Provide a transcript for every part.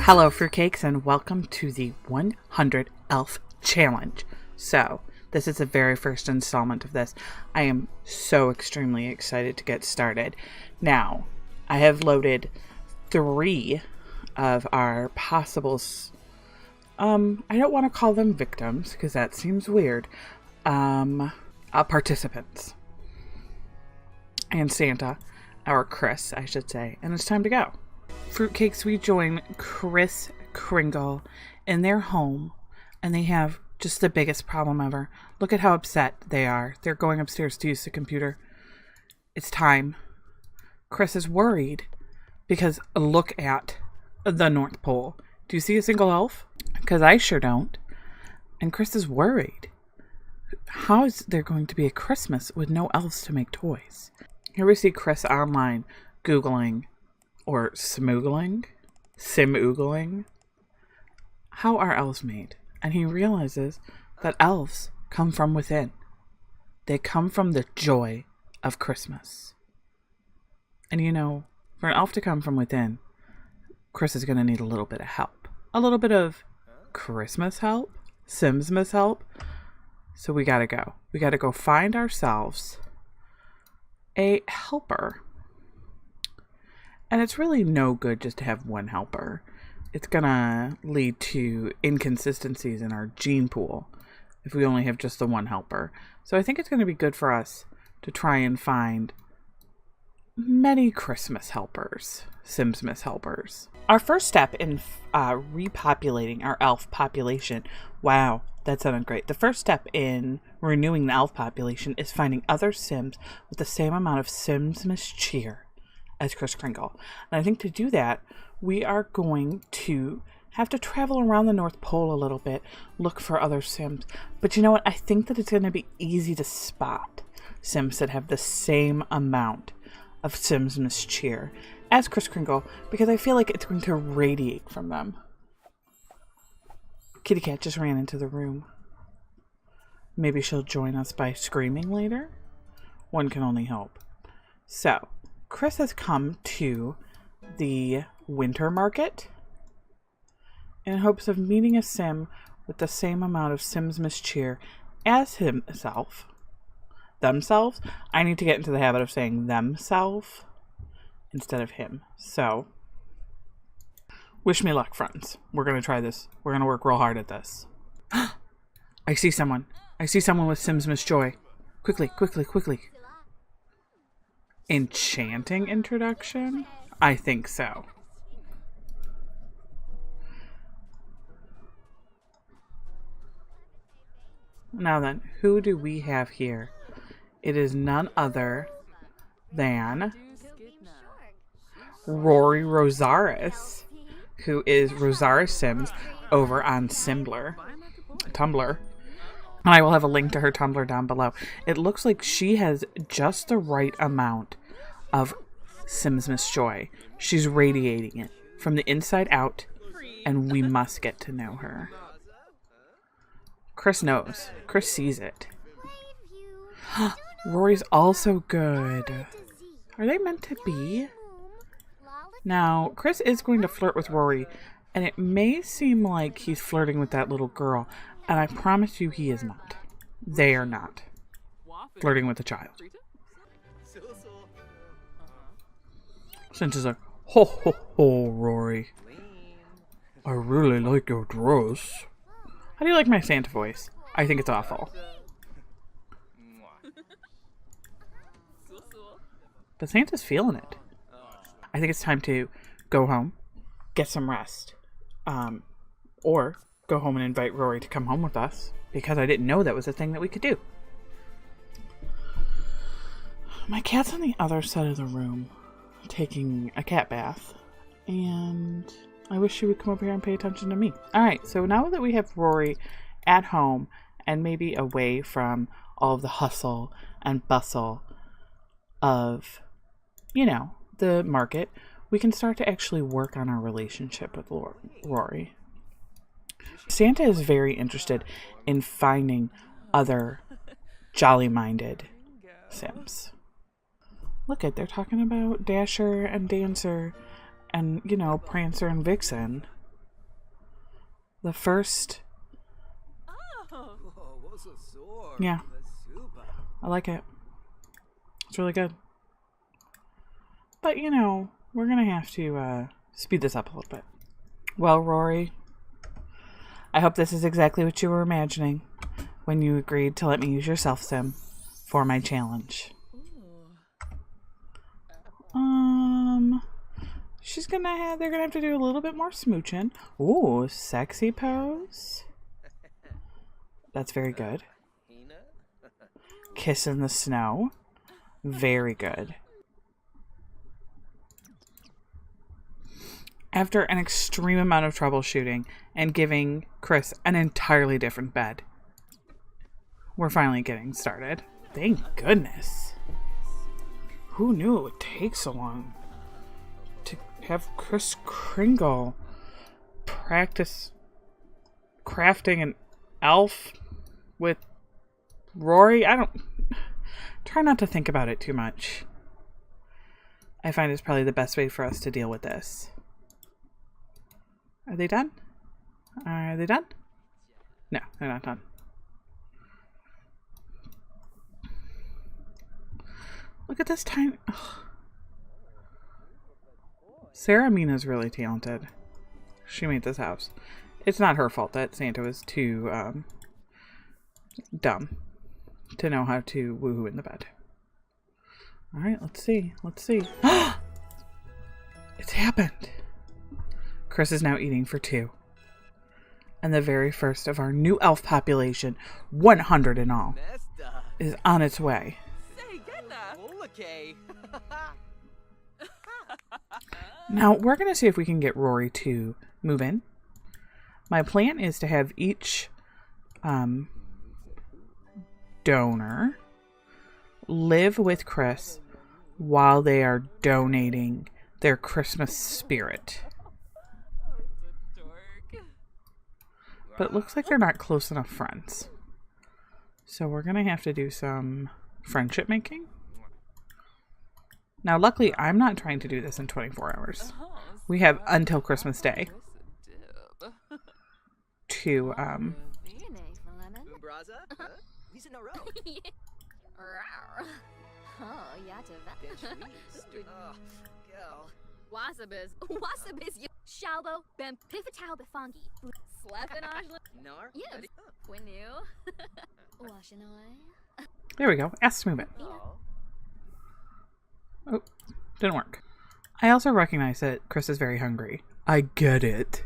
Hello fruitcakes and welcome to the 100 Elf Challenge. So, this is the very first installment of this. I am so extremely excited to get started. Now, I have loaded 3 of our possibles. I don't want to call them victims because that seems weird. Participants. And Santa, or Chris, I should say. And it's time to go. Fruitcakes, we join Kris Kringle in their home, and they have just the biggest problem ever. Look at how upset they are. They're going upstairs to use the computer. It's time. Chris is worried because look at the North Pole. Do you see a single elf? Because I sure don't. And Chris is worried. How is there going to be a Christmas with no elves to make toys? Here we see Chris online Googling or smoogling, sim-oogling, how are elves made? And he realizes that elves come from within. They come from the joy of Christmas. And you know, for an elf to come from within, Chris is going to need a little bit of help. A little bit of Christmas help, Simsmas help. So we gotta go. We gotta go find ourselves a helper. And it's really no good just to have one helper. It's gonna lead to inconsistencies in our gene pool if we only have just the one helper. So I think it's gonna be good for us to try and find many Christmas helpers, Simsmas helpers. Our first step in repopulating our elf population, wow, that sounded great. The first step in renewing the elf population is finding other Sims with the same amount of Simsmas cheer as Kris Kringle. And I think to do that, we are going to have to travel around the North Pole a little bit, look for other Sims. But you know what? I think that it's going to be easy to spot Sims that have the same amount of Simsmas cheer as Kris Kringle, because I feel like it's going to radiate from them. Kitty Cat just ran into the room. Maybe she'll join us by screaming later? One can only hope. So, Chris has come to the winter market in hopes of meeting a Sim with the same amount of Simsmas cheer as himself. Themselves? I need to get into the habit of saying themselves instead of him. So, wish me luck, friends. We're going to try this. We're going to work real hard at this. I see someone. I see someone with Simsmas joy. Quickly, quickly, quickly. Enchanting introduction? I think so. Now then, who do we have here? It is none other than Rosaris, who is Rosaris Sims over on Tumblr. And I will have a link to her Tumblr down below. It looks like she has just the right amount of Simsmas joy. She's radiating it from the inside out, and we must get to know her. Chris knows. Chris sees it. Rory's also good. Are they meant to be? Now, Chris is going to flirt with Rory, and it may seem like he's flirting with that little girl, and I promise you he is not. They are not flirting with a child. Since it's like, ho ho ho, Rory. I really like your dress. How do you like my Santa voice? I think it's awful. But Santa's feeling it. I think it's time to go home, get some rest, or go home and invite Rory to come home with us, because I didn't know that was a thing that we could do. My cat's on the other side of the room, taking a cat bath, and I wish she would come over here and pay attention to me. Alright, so now that we have Rory at home, and maybe away from all of the hustle and bustle of, you know, the market, we can start to actually work on our relationship with Rory. Santa is very interested in finding other jolly-minded Sims. Look at, they're talking about Dasher and Dancer and, you know, Prancer and Vixen. The first... Yeah. I like it. It's really good. But, you know, we're going to have to speed this up a little bit. Well, Rory, I hope this is exactly what you were imagining when you agreed to let me use your self-sim for my challenge. They're gonna have to do a little bit more smooching. Ooh, sexy pose. That's very good. Kiss in the snow. Very good. After an extreme amount of troubleshooting and giving Chris an entirely different bed, we're finally getting started. Thank goodness. Who knew it would take so long to have Chris Kringle practice crafting an elf with Rory? Try not to think about it too much. I find it's probably the best way for us to deal with this. Are they done? Are they done? No, they're not done. Look at this tiny... Ugh. Sarah Mina's really talented. She made this house. It's not her fault that Santa was too dumb to know how to woohoo in the bed. Alright, let's see. Let's see. It's happened. Chris is now eating for 2. And the very first of our new elf population, 100 in all, is on its way. Now, we're going to see if we can get Rory to move in. My plan is to have each donor live with Chris while they are donating their Christmas spirit. But it looks like they're not close enough friends. So we're going to have to do some friendship making. Now, luckily, I'm not trying to do this in 24 hours. We have until Christmas Day to, there we go. Ask to move it. Oh, didn't work. I also recognize that Chris is very hungry. I get it.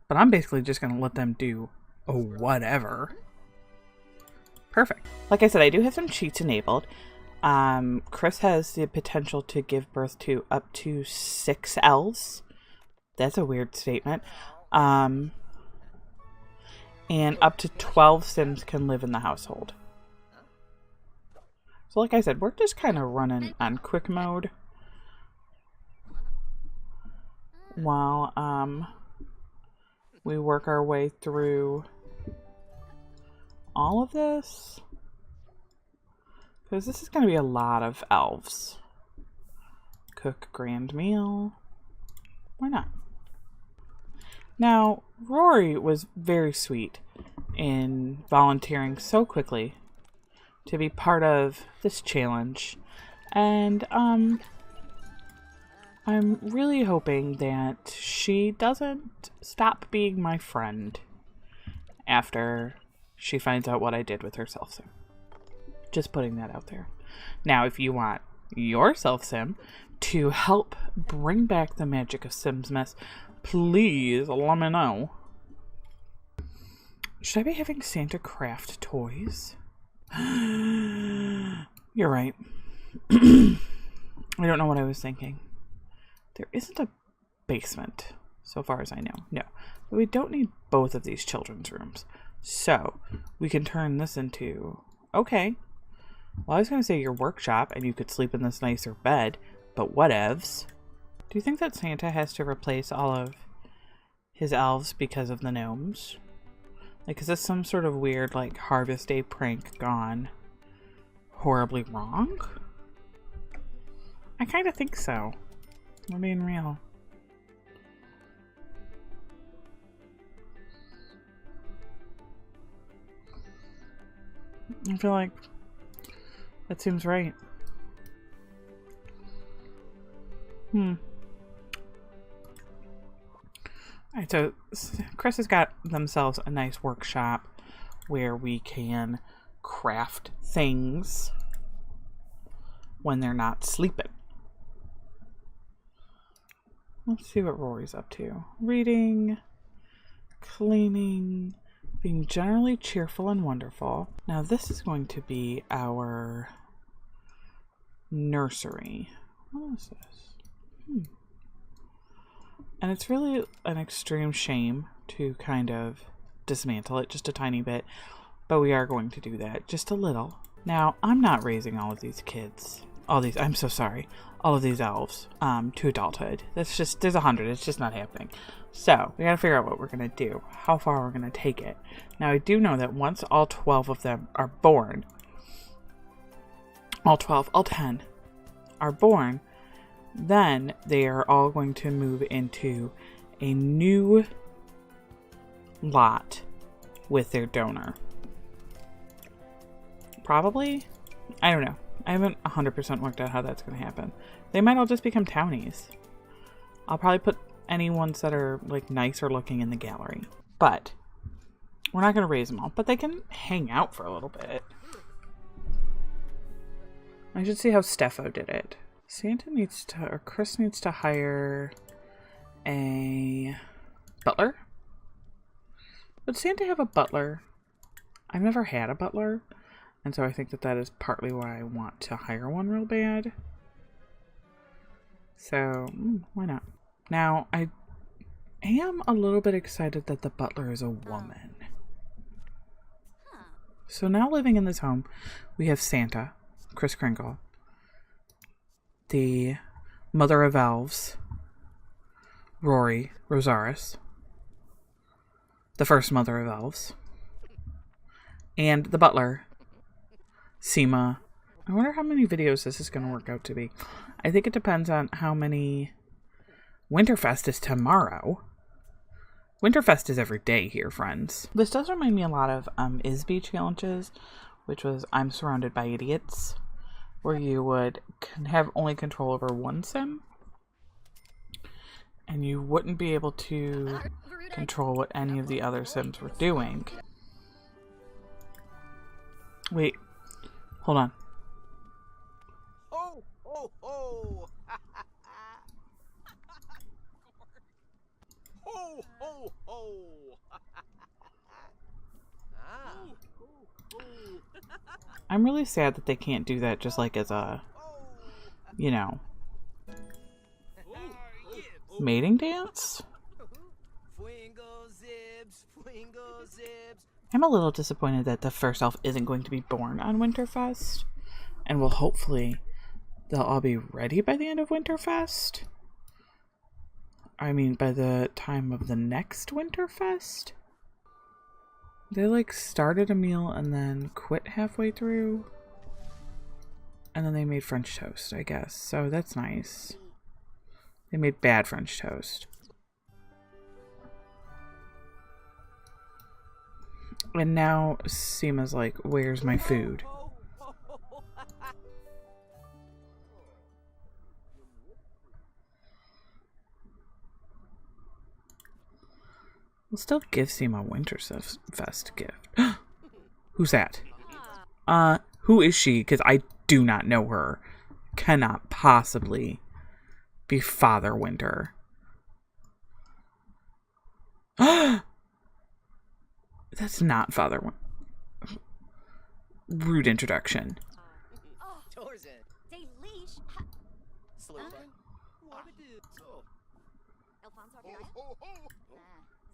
But I'm basically just going to let them do whatever. Perfect. Like I said, I do have some cheats enabled. Chris has the potential to give birth to up to 6 elves. That's a weird statement. And up to 12 Sims can live in the household. So like I said, we're just kind of running on quick mode while we work our way through all of this. Because this is going to be a lot of elves. Cook grand meal. Why not? Now, Rory was very sweet in volunteering so quickly to be part of this challenge. And I'm really hoping that she doesn't stop being my friend after she finds out what I did with her self-sim. Just putting that out there. Now, if you want your self-sim to help bring back the magic of Simsmas, please let me know. Should I be having Santa craft toys? You're right. I don't know what I was thinking. There isn't a basement, so far as I know. No. But we don't need both of these children's rooms. So, we can turn this into... Okay. Well, I was going to say your workshop, and you could sleep in this nicer bed, but whatevs. Do you think that Santa has to replace all of his elves because of the gnomes? Like, is this some sort of weird, like, Harvest Day prank gone horribly wrong? I kind of think so. I'm being real. I feel like that seems right. Alright, so Chris has got themselves a nice workshop where we can craft things when they're not sleeping. Let's see what Rory's up to. Reading, cleaning, being generally cheerful and wonderful. Now this is going to be our nursery. What is this? And it's really an extreme shame to kind of dismantle it just a tiny bit, but we are going to do that just a little. Now, I'm not raising all of these kids, all of these elves, to adulthood. That's just, there's 100, it's just not happening. So, we gotta figure out what we're gonna do, how far we're gonna take it. Now, I do know that once all 12 of them are born, all 10 are born, then they are all going to move into a new lot with their donor. Probably? I don't know. I haven't 100% worked out how that's going to happen. They might all just become townies. I'll probably put any ones that are like nicer looking in the gallery. But we're not going to raise them all. But they can hang out for a little bit. I should see how Steffo did it. Santa needs to, or Chris needs to hire a butler. Would Santa have a butler? I've never had a butler, and so I think that that is partly why I want to hire one real bad. So, why not? Now, I am a little bit excited that the butler is a woman. So now living in this home, we have Santa, Kris Kringle, the mother of elves, Rory, Rosaris, the first mother of elves, and the butler, Seema. I wonder how many videos this is going to work out to be. I think it depends on how many. Winterfest is tomorrow. Winterfest is every day here, friends. This does remind me a lot of Isby challenges, which was I'm Surrounded by Idiots, where you would have only control over one sim, and you wouldn't be able to control what any of the other sims were doing. Wait, hold on. Ho, ho, ho! Ho, ho, ho! I'm really sad that they can't do that just like as a, you know, mating dance. I'm a little disappointed that the first elf isn't going to be born on Winterfest, and will hopefully they'll all be ready by the end of Winterfest. I mean, by the time of the next Winterfest. They like started a meal and then quit halfway through. And then they made French toast, I guess. So that's nice. They made bad French toast. And now Seema's like, where's my food? We'll still give Seema a Winterfest gift. Who's that? Who is she? Because I do not know her. Cannot possibly be Father Winter. That's not Father Winter. Rude introduction.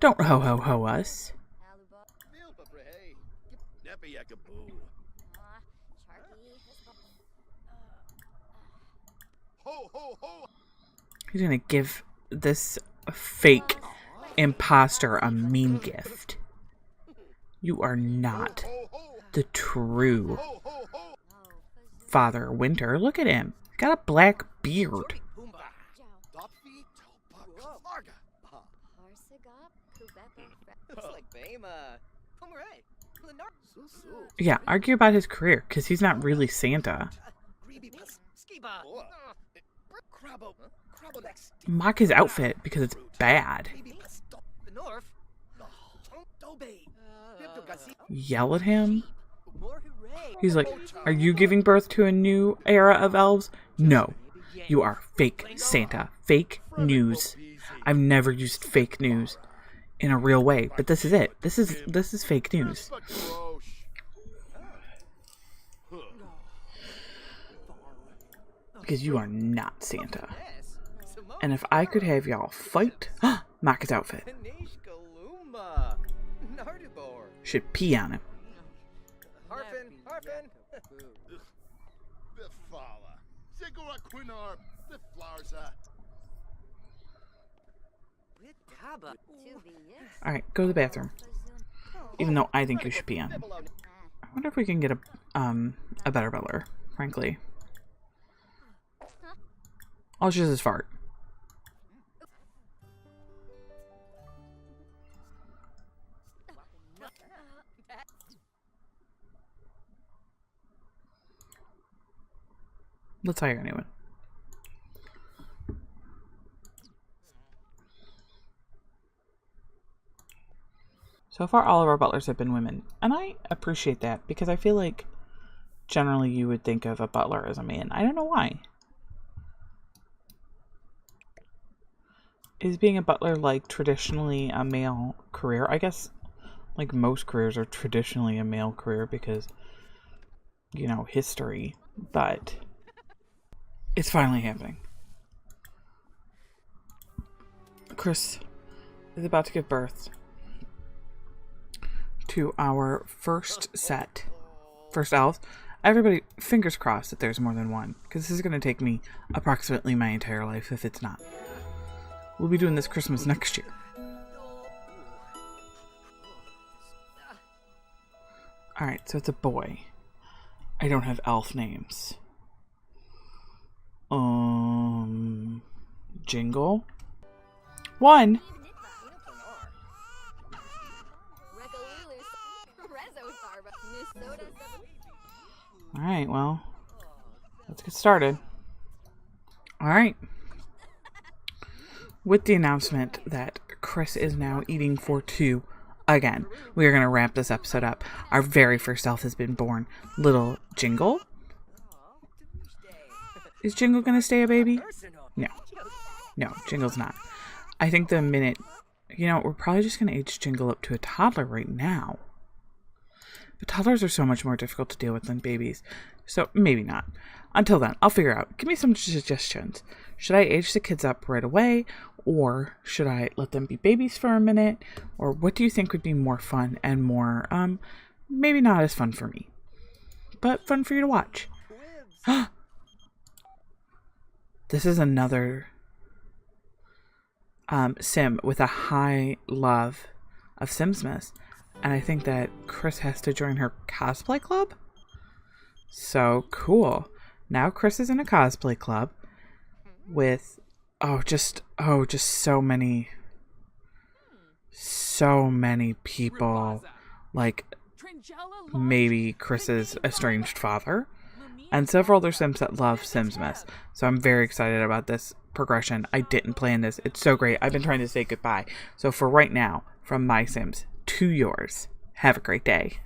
Don't ho-ho-ho us. He's gonna give this fake imposter a mean gift. You are not the true Father Winter. Look at him. He's got a black beard. Yeah, argue about his career, because he's not really Santa. Mock his outfit, because it's bad. Yell at him? He's like, are you giving birth to a new era of elves? No. You are fake Santa. Fake news. I've never used fake news in a real way, but this is it. This is fake news. Because you are not Santa. And if I could have y'all fight, mock his outfit. Should pee on him. Alright, go to the bathroom. Even though I think you should pee on him. I wonder if we can get a better butler, frankly. I'll choose his fart. Let's hire anyone. So far, all of our butlers have been women. And I appreciate that, because I feel like generally you would think of a butler as a man. I don't know why. Is being a butler, like, traditionally a male career? I guess, like, most careers are traditionally a male career because, you know, history. But it's finally happening. Chris is about to give birth to our first elves. Everybody, fingers crossed that there's more than one, because this is going to take me approximately my entire life if it's not. We'll be doing this Christmas next year. Alright, so it's a boy. I don't have elf names. Jingle? 1. Alright, well, let's get started. Alright. With the announcement that Chris is now eating for 2 again, we are going to wrap this episode up. Our very first elf has been born. Little Jingle? Is Jingle going to stay a baby? No. No, Jingle's not. I think the minute... You know, we're probably just going to age Jingle up to a toddler right now. But toddlers are so much more difficult to deal with than babies. So, maybe not. Until then, I'll figure out. Give me some suggestions. Should I age the kids up right away? Or should I let them be babies for a minute? Or what do you think would be more fun and more, maybe not as fun for me, but fun for you to watch? This is another sim with a high love of Simsmas. And I think that Chris has to join her cosplay club. So cool. Now Chris is in a cosplay club with just so many people, like maybe Chris's estranged father and several other Sims that love Simsmas. So I'm very excited about this progression. I didn't plan this. It's so great. I've been trying to say goodbye. So for right now, from my Sims to yours, have a great day.